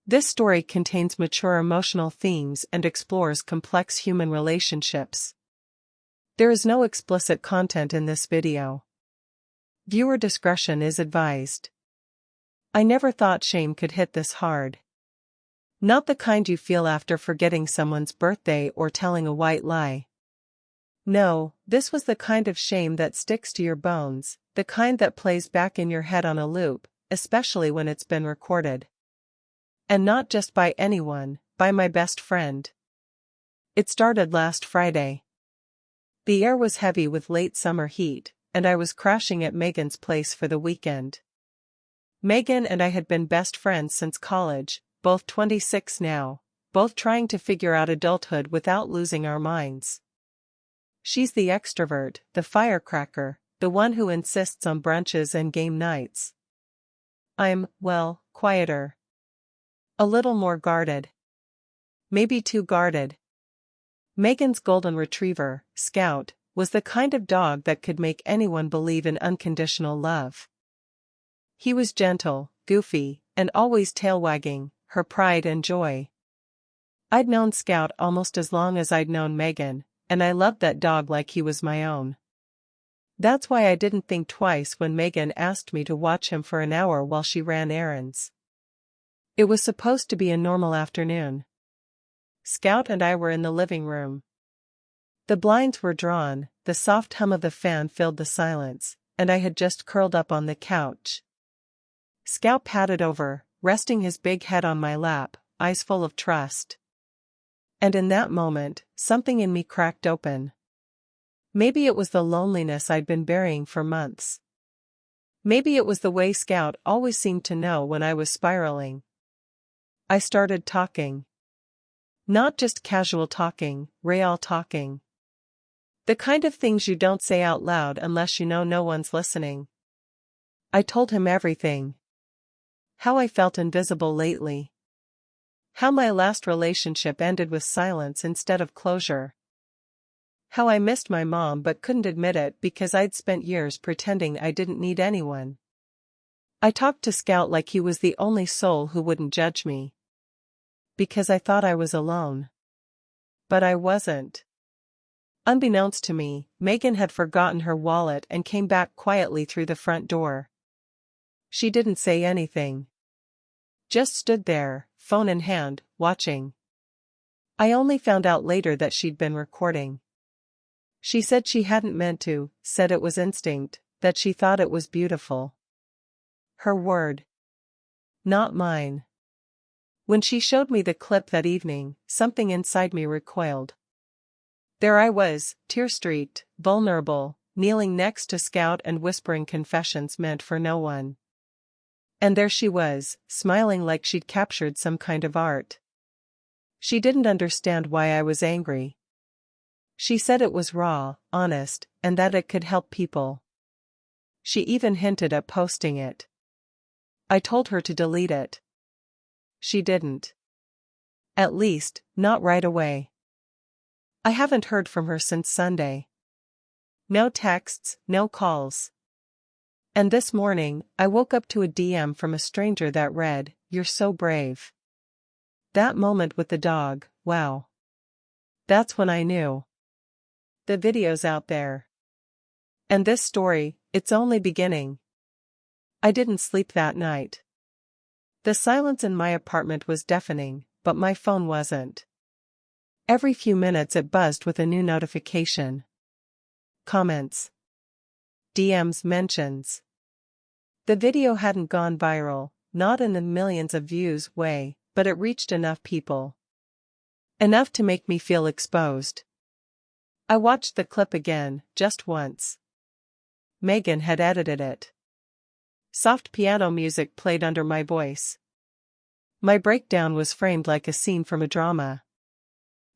This story contains mature emotional themes and explores complex human relationships. There is no explicit content in this video. Viewer discretion is advised. I never thought shame could hit this hard. Not the kind you feel after forgetting someone's birthday or telling a white lie. No, this was the kind of shame that sticks to your bones, the kind that plays back in your head on a loop, especially when it's been recorded. And not just by anyone, by my best friend. It started last Friday. The air was heavy with late summer heat, and I was crashing at Megan's place for the weekend. Megan and I had been best friends since college, both 26 now, both trying to figure out adulthood without losing our minds. She's the extrovert, the firecracker, the one who insists on brunches and game nights. I'm, well, quieter. A little more guarded. Maybe too guarded. Megan's golden retriever, Scout, was the kind of dog that could make anyone believe in unconditional love. He was gentle, goofy, and always tail-wagging, her pride and joy. I'd known Scout almost as long as I'd known Megan, and I loved that dog like he was my own. That's why I didn't think twice when Megan asked me to watch him for an hour while she ran errands. It was supposed to be a normal afternoon. Scout and I were in the living room. The blinds were drawn, the soft hum of the fan filled the silence, and I had just curled up on the couch. Scout padded over, resting his big head on my lap, eyes full of trust. And in that moment, something in me cracked open. Maybe it was the loneliness I'd been burying for months. Maybe it was the way Scout always seemed to know when I was spiraling. I started talking. Not just casual talking, real talking. The kind of things you don't say out loud unless you know no one's listening. I told him everything. How I felt invisible lately. How my last relationship ended with silence instead of closure. How I missed my mom but couldn't admit it because I'd spent years pretending I didn't need anyone. I talked to Scout like he was the only soul who wouldn't judge me. Because I thought I was alone. But I wasn't. Unbeknownst to me, Megan had forgotten her wallet and came back quietly through the front door. She didn't say anything. Just stood there, phone in hand, watching. I only found out later that she'd been recording. She said she hadn't meant to, said it was instinct, that she thought it was beautiful. Her word. Not mine. When she showed me the clip that evening, something inside me recoiled. There I was, tear-streaked, vulnerable, kneeling next to Scout and whispering confessions meant for no one. And there she was, smiling like she'd captured some kind of art. She didn't understand why I was angry. She said it was raw, honest, and that it could help people. She even hinted at posting it. I told her to delete it. She didn't. At least, not right away. I haven't heard from her since Sunday. No texts, no calls. And this morning, I woke up to a DM from a stranger that read, "You're so brave." That moment with the dog, wow. That's when I knew. The video's out there. And this story, it's only beginning. I didn't sleep that night. The silence in my apartment was deafening, but my phone wasn't. Every few minutes it buzzed with a new notification. Comments. DMs, mentions. The video hadn't gone viral, not in the millions of views way, but it reached enough people. Enough to make me feel exposed. I watched the clip again, just once. Megan had edited it. Soft piano music played under my voice. My breakdown was framed like a scene from a drama.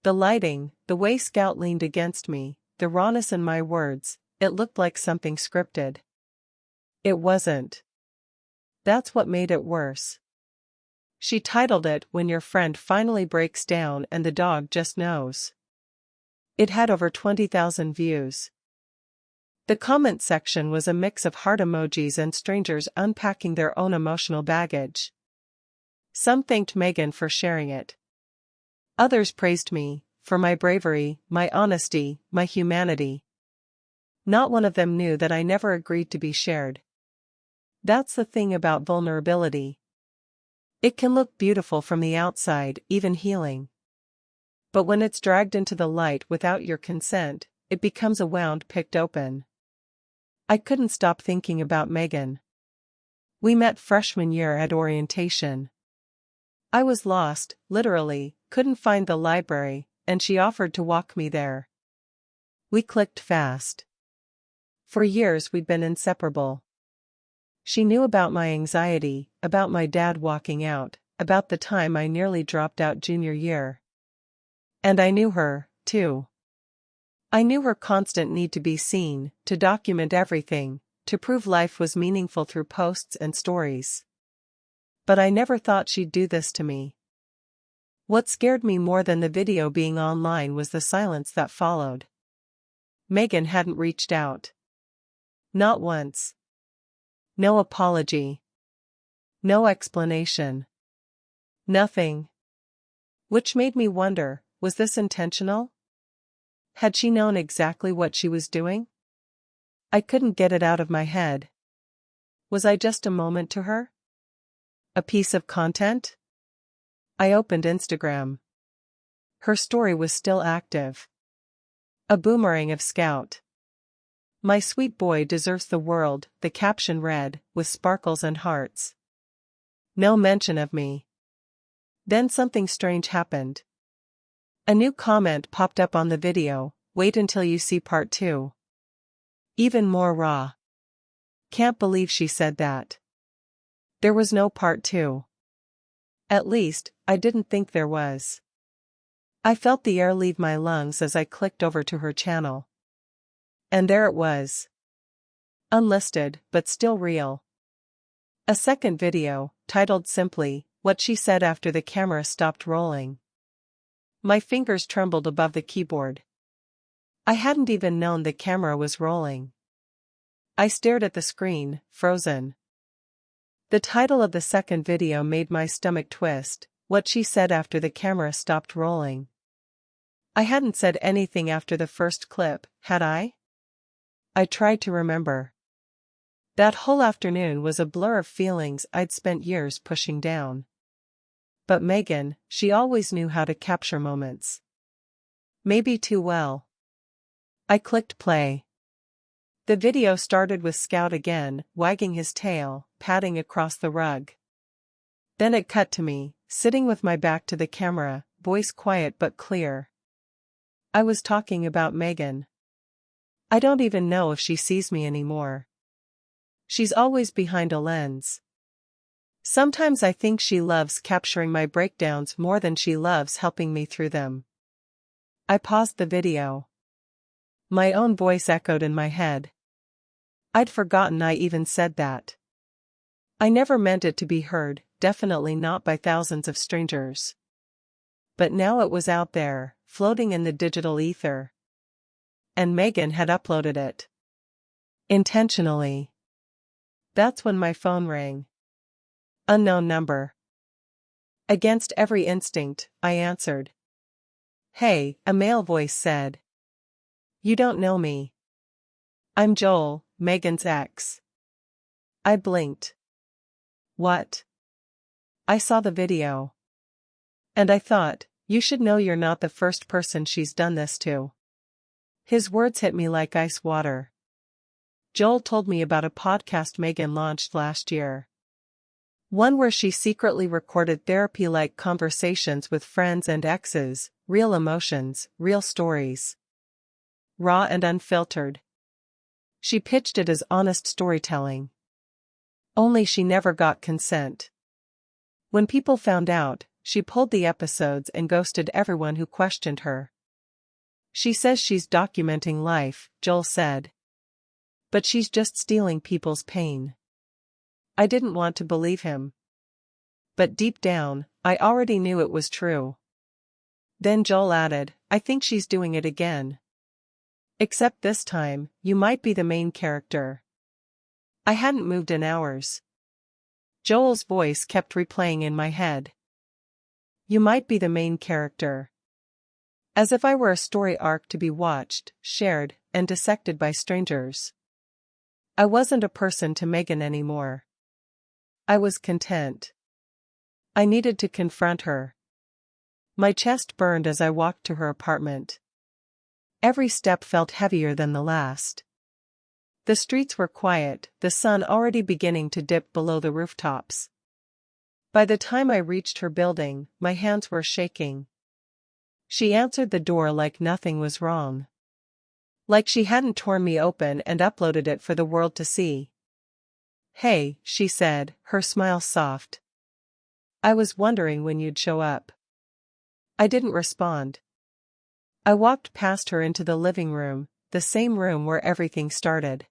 The lighting, the way Scout leaned against me, the rawness in my words, it looked like something scripted. It wasn't. That's what made it worse. She titled it "When Your Friend Finally Breaks Down and the Dog Just Knows." It had over 20,000 views. The comment section was a mix of heart emojis and strangers unpacking their own emotional baggage. Some thanked Megan for sharing it. Others praised me for my bravery, my honesty, my humanity. Not one of them knew that I never agreed to be shared. That's the thing about vulnerability. It can look beautiful from the outside, even healing. But when it's dragged into the light without your consent, it becomes a wound picked open. I couldn't stop thinking about Megan. We met freshman year at orientation. I was lost, literally, couldn't find the library, and she offered to walk me there. We clicked fast. For years we'd been inseparable. She knew about my anxiety, about my dad walking out, about the time I nearly dropped out junior year. And I knew her, too. I knew her constant need to be seen, to document everything, to prove life was meaningful through posts and stories. But I never thought she'd do this to me. What scared me more than the video being online was the silence that followed. Megan hadn't reached out. Not once. No apology. No explanation. Nothing. Which made me wonder, was this intentional? Had she known exactly what she was doing? I couldn't get it out of my head. Was I just a moment to her? A piece of content? I opened Instagram. Her story was still active. A boomerang of Scout. "My sweet boy deserves the world," the caption read, with sparkles and hearts. No mention of me. Then something strange happened. A new comment popped up on the video, "Wait until you see part 2. Even more raw. Can't believe she said that. There was no part 2. At least, I didn't think there was. I felt the air leave my lungs as I clicked over to her channel. And there it was. Unlisted, but still real. A second video, titled simply, "What She Said After the Camera Stopped Rolling." My fingers trembled above the keyboard. I hadn't even known the camera was rolling. I stared at the screen, frozen. The title of the second video made my stomach twist, "What She Said After the Camera Stopped Rolling." I hadn't said anything after the first clip, had I? I tried to remember. That whole afternoon was a blur of feelings I'd spent years pushing down. But Megan, she always knew how to capture moments. Maybe too well. I clicked play. The video started with Scout again, wagging his tail, padding across the rug. Then it cut to me, sitting with my back to the camera, voice quiet but clear. I was talking about Megan. I don't even know if she sees me anymore. She's always behind a lens. Sometimes I think she loves capturing my breakdowns more than she loves helping me through them. I paused the video. My own voice echoed in my head. I'd forgotten I even said that. I never meant it to be heard, definitely not by thousands of strangers. But now it was out there, floating in the digital ether. And Megan had uploaded it. Intentionally. That's when my phone rang. Unknown number. Against every instinct, I answered. "Hey," a male voice said. "You don't know me. I'm Joel, Megan's ex." I blinked. What? I saw the video. And I thought, you should know you're not the first person she's done this to. His words hit me like ice water. Joel told me about a podcast Megan launched last year. One where she secretly recorded therapy-like conversations with friends and exes, real emotions, real stories. Raw and unfiltered. She pitched it as honest storytelling. Only she never got consent. When people found out, she pulled the episodes and ghosted everyone who questioned her. She says she's documenting life, Joel said. But she's just stealing people's pain. I didn't want to believe him. But deep down, I already knew it was true. Then Joel added, "I think she's doing it again. Except this time, you might be the main character." I hadn't moved in hours. Joel's voice kept replaying in my head. You might be the main character. As if I were a story arc to be watched, shared, and dissected by strangers. I wasn't a person to Megan anymore. I was content. I needed to confront her. My chest burned as I walked to her apartment. Every step felt heavier than the last. The streets were quiet, the sun already beginning to dip below the rooftops. By the time I reached her building, my hands were shaking. She answered the door like nothing was wrong. Like she hadn't torn me open and uploaded it for the world to see. Hey, she said, her smile soft. I was wondering when you'd show up. I didn't respond. I walked past her into the living room, the same room where everything started.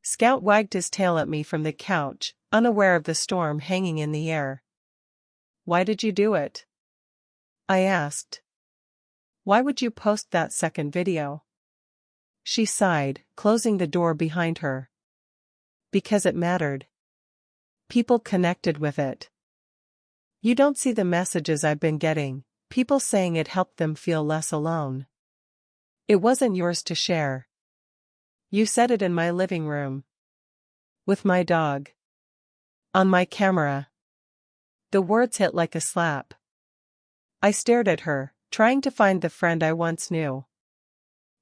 Scout wagged his tail at me from the couch, unaware of the storm hanging in the air. Why did you do it? I asked. Why would you post that second video? She sighed, closing the door behind her. Because it mattered. People connected with it. You don't see the messages I've been getting, people saying it helped them feel less alone. It wasn't yours to share. You said it in my living room. With my dog. On my camera. The words hit like a slap. I stared at her, trying to find the friend I once knew.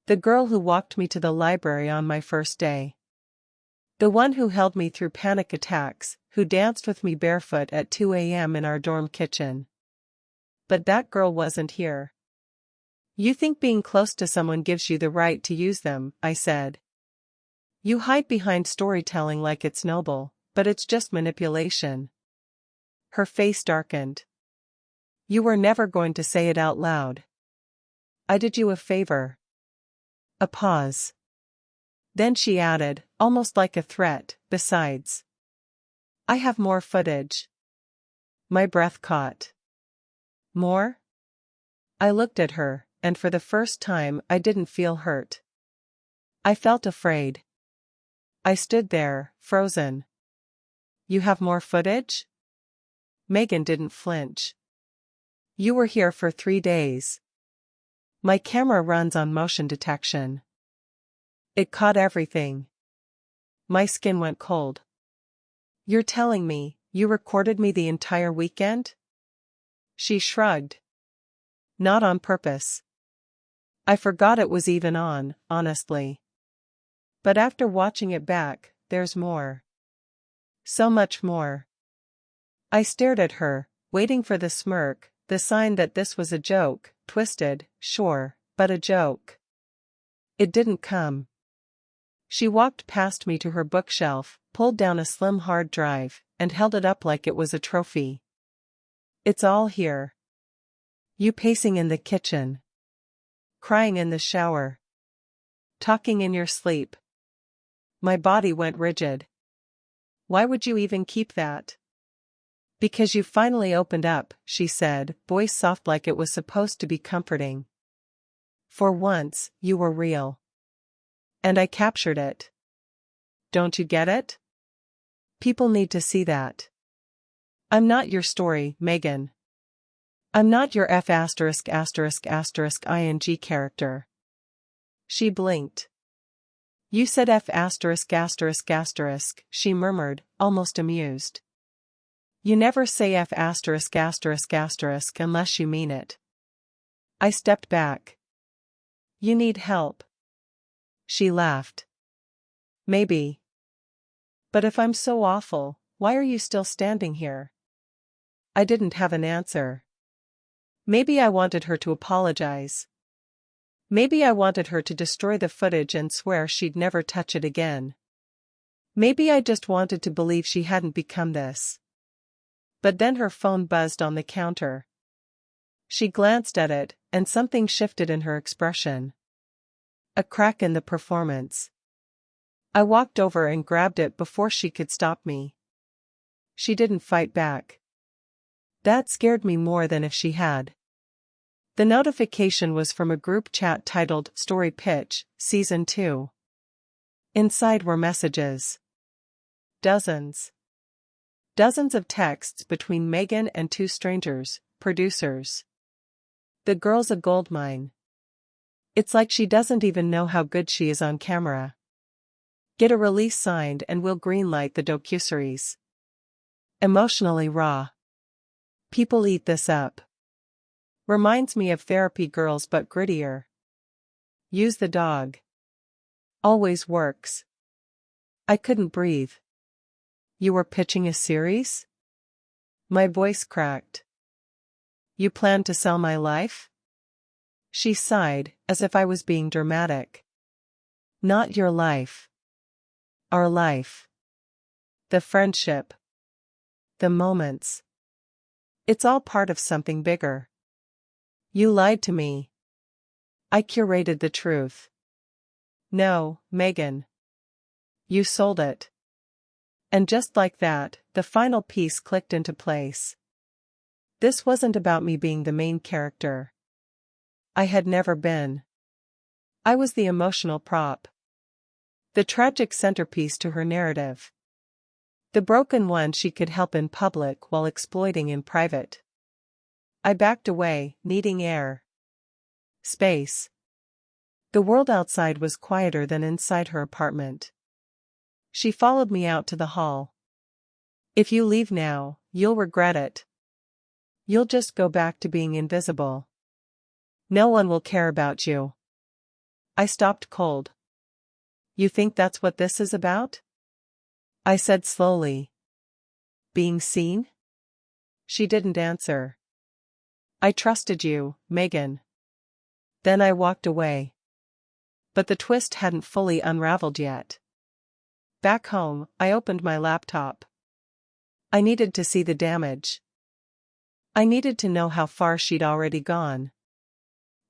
The girl who walked me to the library on my first day. The one who held me through panic attacks, who danced with me barefoot at 2 a.m. in our dorm kitchen. But that girl wasn't here. You think being close to someone gives you the right to use them, I said. You hide behind storytelling like it's noble, but it's just manipulation. Her face darkened. You were never going to say it out loud. I did you a favor. A pause. Then she added, almost like a threat, besides. I have more footage. My breath caught. More? I looked at her, and for the first time I didn't feel hurt. I felt afraid. I stood there, frozen. You have more footage? Megan didn't flinch. You were here for 3 days. My camera runs on motion detection. It caught everything. My skin went cold. You're telling me, you recorded me the entire weekend? She shrugged. Not on purpose. I forgot it was even on, honestly. But after watching it back, there's more. So much more. I stared at her, waiting for the smirk, the sign that this was a joke, twisted, sure, but a joke. It didn't come. She walked past me to her bookshelf, pulled down a slim hard drive, and held it up like it was a trophy. It's all here. You pacing in the kitchen. Crying in the shower. Talking in your sleep. My body went rigid. Why would you even keep that? Because you finally opened up, she said, voice soft like it was supposed to be comforting. For once, you were real. And I captured it. Don't you get it? People need to see that. I'm not your story, Megan. I'm not your ing character. She blinked. You said she murmured, almost amused. You never say unless you mean it. I stepped back. You need help. She laughed. Maybe. But if I'm so awful, why are you still standing here? I didn't have an answer. Maybe I wanted her to apologize. Maybe I wanted her to destroy the footage and swear she'd never touch it again. Maybe I just wanted to believe she hadn't become this. But then her phone buzzed on the counter. She glanced at it, and something shifted in her expression. A crack in the performance. I walked over and grabbed it before she could stop me. She didn't fight back. That scared me more than if she had. The notification was from a group chat titled Story Pitch, Season 2. Inside were messages. Dozens. Dozens of texts between Megan and two strangers, producers. The girl's a goldmine. It's like she doesn't even know how good she is on camera. Get a release signed and we'll greenlight the docuseries. Emotionally raw. People eat this up. Reminds me of Therapy Girls but grittier. Use the dog. Always works. I couldn't breathe. You were pitching a series? My voice cracked. You plan to sell my life? She sighed, as if I was being dramatic. Not your life. Our life. The friendship. The moments. It's all part of something bigger. You lied to me. I curated the truth. No, Megan. You sold it. And just like that, the final piece clicked into place. This wasn't about me being the main character. I had never been. I was the emotional prop. The tragic centerpiece to her narrative. The broken one she could help in public while exploiting in private. I backed away, needing air. Space. The world outside was quieter than inside her apartment. She followed me out to the hall. If you leave now, you'll regret it. You'll just go back to being invisible. No one will care about you. I stopped cold. You think that's what this is about? I said slowly. Being seen? She didn't answer. I trusted you, Megan. Then I walked away. But the twist hadn't fully unraveled yet. Back home, I opened my laptop. I needed to see the damage. I needed to know how far she'd already gone.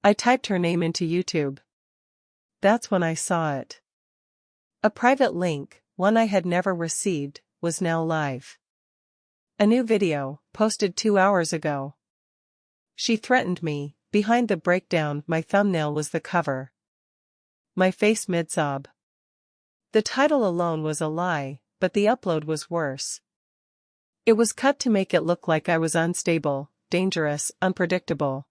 I typed her name into YouTube. That's when I saw it. A private link, one I had never received, was now live. A new video, posted 2 hours ago. She threatened me. Behind the breakdown, my thumbnail was the cover. My face mid-sob. The title alone was a lie, but the upload was worse. It was cut to make it look like I was unstable, dangerous, unpredictable.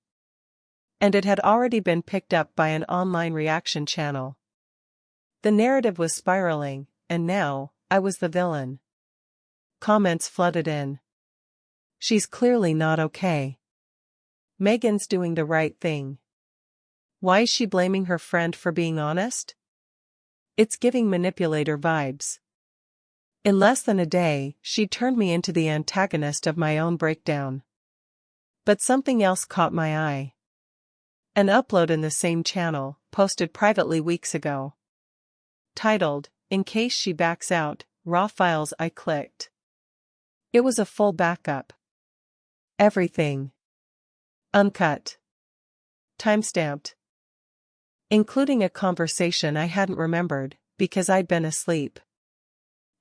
And it had already been picked up by an online reaction channel. The narrative was spiraling, and now, I was the villain. Comments flooded in. She's clearly not okay. Megan's doing the right thing. Why is she blaming her friend for being honest? It's giving manipulator vibes. In less than a day, she turned me into the antagonist of my own breakdown. But something else caught my eye. An upload in the same channel, posted privately weeks ago. Titled, In Case She Backs Out, Raw Files. I clicked. It was a full backup. Everything. Uncut. Timestamped. Including a conversation I hadn't remembered, because I'd been asleep.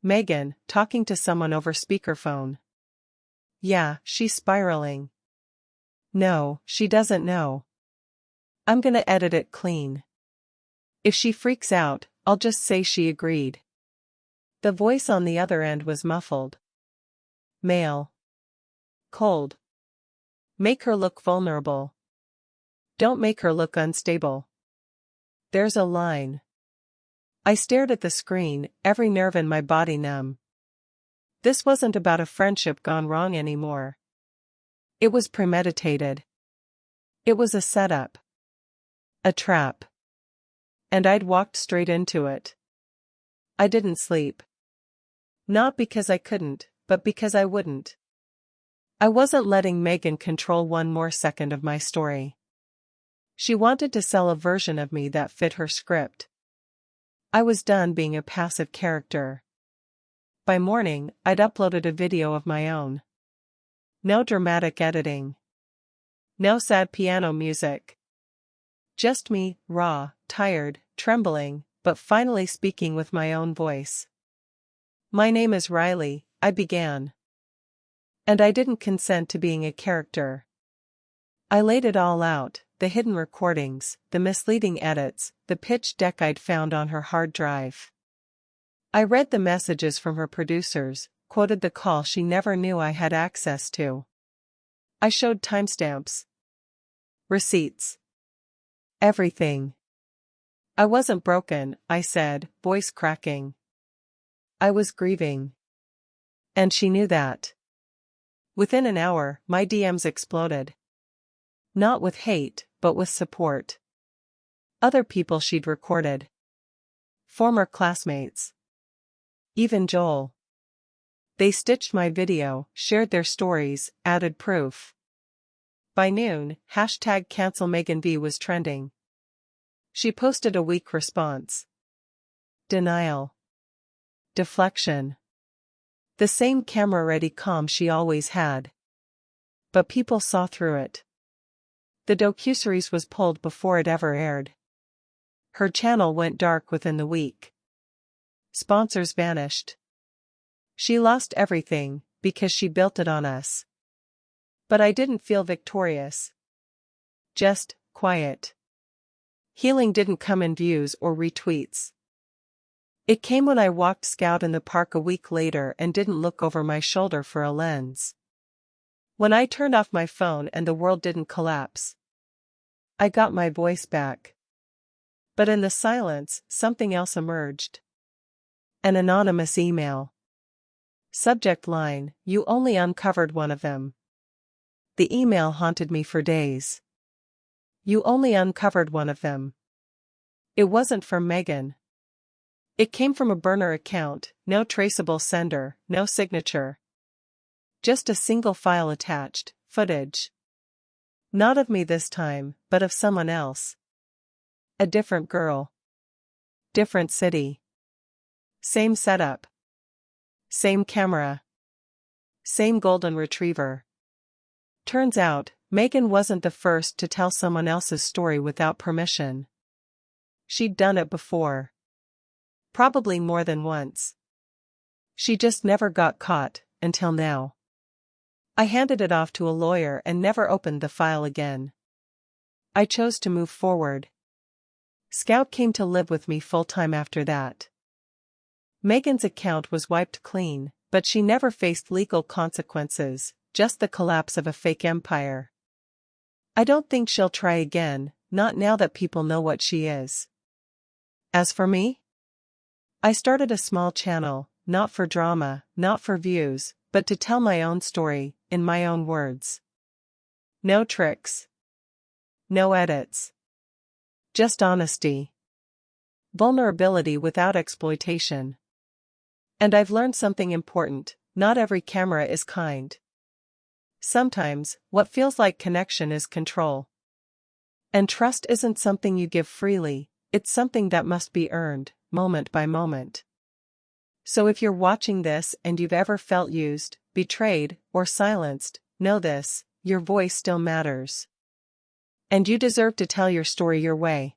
Megan, talking to someone over speakerphone. Yeah, she's spiraling. No, she doesn't know. I'm gonna edit it clean. If she freaks out, I'll just say she agreed. The voice on the other end was muffled. Male. Cold. Make her look vulnerable. Don't make her look unstable. There's a line. I stared at the screen, every nerve in my body numb. This wasn't about a friendship gone wrong anymore. It was premeditated. It was a setup. A trap. And I'd walked straight into it. I didn't sleep. Not because I couldn't, but because I wouldn't. I wasn't letting Megan control one more second of my story. She wanted to sell a version of me that fit her script. I was done being a passive character. By morning, I'd uploaded a video of my own. No dramatic editing. No sad piano music. Just me, raw, tired, trembling, but finally speaking with my own voice. My name is Riley, I began. And I didn't consent to being a character. I laid it all out, the hidden recordings, the misleading edits, the pitch deck I'd found on her hard drive. I read the messages from her producers, quoted the call she never knew I had access to. I showed timestamps, receipts, everything. I wasn't broken, I said, voice cracking. I was grieving. And she knew that. Within an hour, my DMs exploded. Not with hate, but with support. Other people she'd recorded. Former classmates. Even Joel. They stitched my video, shared their stories, added proof. By noon, #CancelMeganV was trending. She posted a weak response. Denial. Deflection. The same camera-ready calm she always had. But people saw through it. The docuseries was pulled before it ever aired. Her channel went dark within the week. Sponsors vanished. She lost everything, because she built it on us. But I didn't feel victorious. Just quiet. Healing didn't come in views or retweets. It came when I walked Scout in the park a week later and didn't look over my shoulder for a lens. When I turned off my phone and the world didn't collapse. I got my voice back. But in the silence, something else emerged. An anonymous email. Subject line, "You only uncovered one of them." The email haunted me for days. You only uncovered one of them. It wasn't from Megan. It came from a burner account, no traceable sender, no signature. Just a single file attached, footage. Not of me this time, but of someone else. A different girl. Different city. Same setup. Same camera. Same golden retriever. Turns out, Megan wasn't the first to tell someone else's story without permission. She'd done it before. Probably more than once. She just never got caught, until now. I handed it off to a lawyer and never opened the file again. I chose to move forward. Scout came to live with me full-time after that. Megan's account was wiped clean, but she never faced legal consequences, just the collapse of a fake empire. I don't think she'll try again, not now that people know what she is. As for me? I started a small channel, not for drama, not for views, but to tell my own story, in my own words. No tricks. No edits. Just honesty. Vulnerability without exploitation. And I've learned something important, not every camera is kind. Sometimes, what feels like connection is control. And trust isn't something you give freely, it's something that must be earned, moment by moment. So if you're watching this and you've ever felt used, betrayed, or silenced, know this, your voice still matters. And you deserve to tell your story your way.